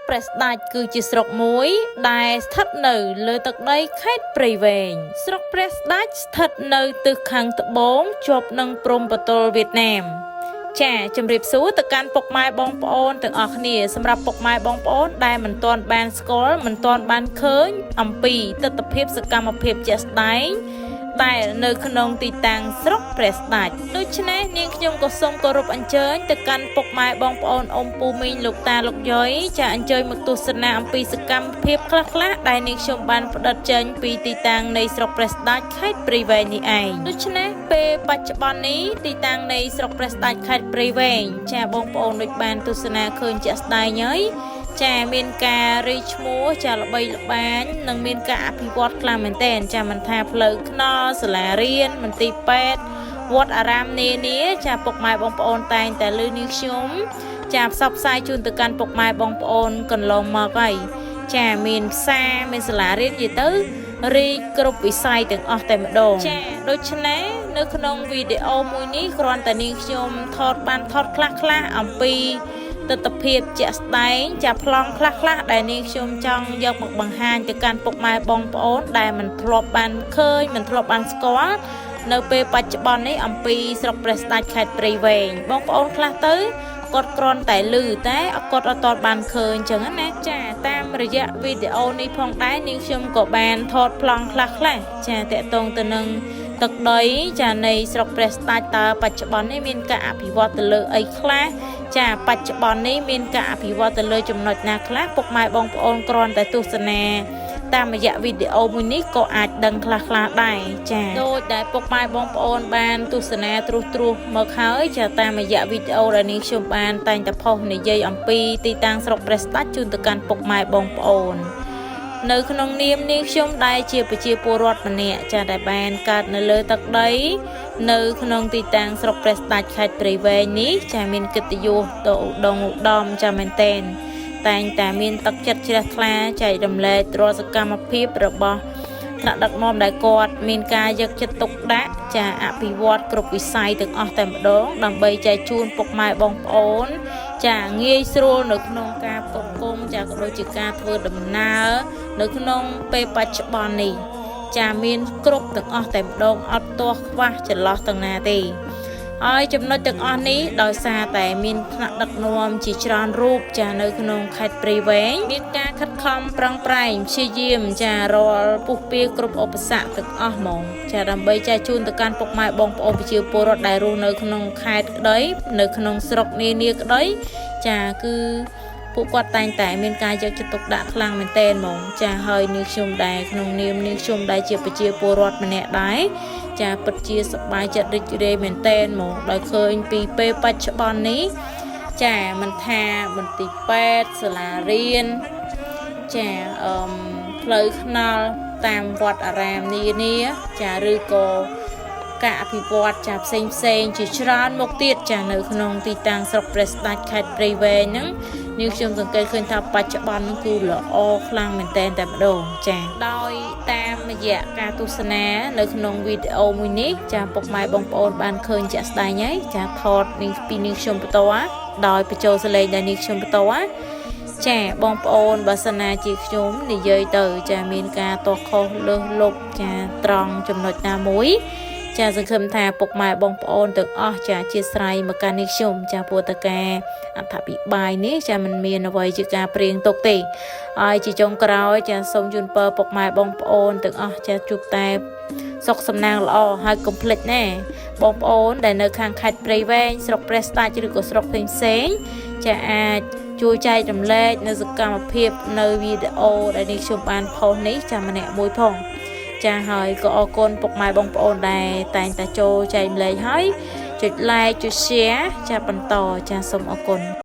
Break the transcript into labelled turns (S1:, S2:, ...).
S1: ព្រះស្ដេចគឺជាស្រុកមួយដែលស្ថិតនៅលើទឹកដីខេត្តព្រៃវែងស្រុកព្រះស្ដេចស្ថិតនៅទិសខាងត្បូងជាប់នឹងព្រំប្រទល់វៀតណាមចាជម្រាបសួរទៅកាន់ពុកម៉ែបងប្អូនទាំងអស់គ្នាសម្រាប់ពុកម៉ែបងប្អូនដែលមិនទាន់បានស្គាល់មិនទាន់បានឃើញអំពីទស្សនវិជ្ជាសកម្មភាពជាក់ស្ដែងដែលនៅក្នុងទីតាំងស្រុកព្រះស្ដេចដូច្នេះនាងខ្ញុំក៏សូមគោរពអញ្ជើញទៅកាន់ពុកម៉ែបងប្អូនអ៊ំពូមីងលោកតាលោកយាយចាអញ្ជើញមកទស្សនាអំពីសកម្មភាពខ្លះៗដែលនាងខ្ញុំបានផ្ដិតចេញពីទីតាំងនៃស្រុកព្រះស្ដេចខេត្តព្រៃវែងនេះឯងដូច្នេះពេលបច្ចុប្បន្ននេះទីតាំងនៃស្រុកព្រះស្ដេចខេត្តព្រៃវែងចាបងប្អូនដូចបានទស្សនាឃើញជាក់ស្ដែងហើយចាមានការរីកឈ្មោះចាល្បីល្បាញនិងមានការអភិវឌ្ឍខ្លាំងមែនទែនចាមិនថាផ្លូវថ្នល់សាលារៀនមន្ទីរពេទ្យវត្តអារាមនានាចាពុកម៉ែបងប្អូនតែងតែលើនាងខ្ញុំចាផ្សព្វផ្សាយជូនទៅកាន់ពុកម៉ែបងប្អូនកន្លងមកហើយចាមានផ្សារមានសាលារៀននិយាយទៅរីកគ្រប់វិស័យទាំងអស់តែម្ដងចាដូច្នេះនៅក្នុងវីដេអូមួយនេះគ្រាន់តែនាងខ្ញុំថតខ្លះអំពីទស្សនវិជ្ជាជាក់ស្ដែងចាប្លង់ខ្លះដែលនាងខ្ញុំចង់យកមកបង្ហាញទៅកាន់ពុកម៉ែបងប្អូនដែលមិនធ្លាប់បានឃើញមិនធ្លាប់បានស្គាល់នៅពេលបច្ចុប្បន្ននេះអំពីស្រុកព្រះស្ដេចខេត្តព្រៃវែងបងប្អូនខ្លះទៅគាត់គ្រាន់តែឮតែគាត់អត់ទាន់បានឃើញអញ្ចឹងណាចាតាមរយៈវីដេអូនេះផងដែរនាងខ្ញុំក៏បានថតប្លង់ខ្លះចាតកតងទៅនឹងទឹកដីចានៃស្រុកព្រះស្ដេចតើបច្ចុប្បន្ននេះមានការអភិវឌ្ឍទៅលើអីខ្លះចាបច្ចុប្បន្ននេះមានការអភិវឌ្ឍទៅលើចំណុចណាខ្លះពុកម៉ែបងប្អូនគ្រាន់តែទស្សនាតាមរយៈវីដេអូមួយនេះក៏អាចដឹងខ្លះដែរចាដូចដែលពុកម៉ែបងប្អូនបានទស្សនាត្រួសមកហើយចាតាមរយៈវីដេអូដែលនាងខ្ញុំបានតែងតែផុសនិយាយអំពីទីតាំងស្រុកព្រះស្ដេចជូនទៅកាន់ពុកម៉ែបងប្អូននៅក្នុងនាមនាងខ្ញុំដែលជាប្រជាពលរដ្ឋម្នាក់ចាដែលបានកើតនៅលើទឹកដីនៅក្នុងទីតាំងស្រុកព្រះស្ដេចខេត្តព្រៃវែងនេះចាមានកិត្តិយសទៅឧត្តមចាមែនតែនតែងតែមានទឹកចិត្តជ្រះថ្លាចែករំលែករាល់សកម្មភាពរបស់ថ្នាក់ដឹកនាំដែលគាត់មានការយកចិត្តទុកដាក់ចាអភិវឌ្ឍគ្រប់វិស័យទាំងអស់តែម្ដងដើម្បីចែកជូនពុកម៉ែបងប្អូនចាងាយស្រួលនៅក្នុងការផ្គត់ផ្គង់ចាក៏ដូចជាការធ្វើដំណើរនៅក្នុងពេលបច្ចុប្បន្ននេះចាមានគ្រប់ទាំងអស់តែម្ដងអត់ទាស់ខ្វះចន្លោះទាំងណាទេហើយចំណុចទាំងអស់នេះដោយសារតែមានថ្នាក់ដឹកនាំជាច្រើនរូបចានៅក្នុងខេត្តព្រៃវែងមានការខិតខំប្រឹងប្រែងព្យាយាមចារាល់ពុះពៀគ្រប់ឧបសគ្គទាំងអស់ហ្មងចាដើម្បីចែកជូនទៅកាន់ពុកម៉ែបងប្អូនប្រជាពលរដ្ឋដែលរស់នៅក្នុងខេត្តក្តីនៅក្នុងស្រុកនានាក្តីចាគឺពួកគាត់តែងតែមានការយកចិត្តទុកដាក់ខ្លាំងមែនទែនហ្មងចាហើយនាងខ្ញុំដែរក្នុងនាមនាងខ្ញុំដែរជាប្រជាពលរដ្ឋម្នាក់ដែរចាពិតជាសប្បាយចិត្តរីករាយមែនទែនហ្មងដោយឃើញពីពេលបច្ចុប្បន្ននេះចាមិនថាមន្ទីរពេទ្យសាលារៀនចាផ្លូវថ្នល់តាមវត្តអារាមនានាចាឬក៏ការអភិវឌ្ឍចាផ្សេងជាច្រើនមុខទៀតចានៅក្នុងទីតាំងស្រុកព្រះស្ដេចខេត្តព្រៃវែងហ្នឹងនាងខ្ញុំសង្កេតឃើញថាបច្ចុប្បន្នហ្នឹងគឺល្អខ្លាំងមែនទែនតែម្ដងចាដោយតាមរយៈការទស្សនានៅក្នុងវីដេអូមួយនេះចាពុកម៉ែបងប្អូនបានឃើញជាក់ស្ដែងហើយចាថតពីនាងខ្ញុំផ្ទាល់ដោយបញ្ចូលសលេងដែលនាងខ្ញុំផ្ទាល់ចាបងប្អូនបើសិនណាជាខ្ញុំនិយាយទៅចាមានការតោះខុសលើសលប់ចាត្រង់ចំណុចណាមួយចាសង្ឃឹមថាពុកម៉ែបងប្អូនទាំងអស់ចាជាស្រ័យមកកាន់នេះខ្ញុំចាព្រោះតការអត្ថពិបាយនេះចាមិនមានអ្វីជាការព្រៀងទុកទេហើយជាចុងក្រោយចាសូមជូនពរពុកម៉ែបងប្អូនទាំងអស់ចាជួបតែសុខសំណាងល្អហើយកុំភ្លេចណាបងប្អូនដែលនៅខាងខេត្តព្រៃវែងស្រុកព្រះស្ដេចឬក៏ស្រុកផ្សេងចាអាចជួយចែករំលែកនៅសកម្មភាពនៅវីដេអូដែលនេះខ្ញុំបានផុសនេះចាម្នាក់មួយផងចាហើយក៏អរគុណពុកម៉ែបងប្អូនដែលតែងតែចូលចែករំលែកហើយចុច like ចុច share ចាបន្តចាសូមអរគុណ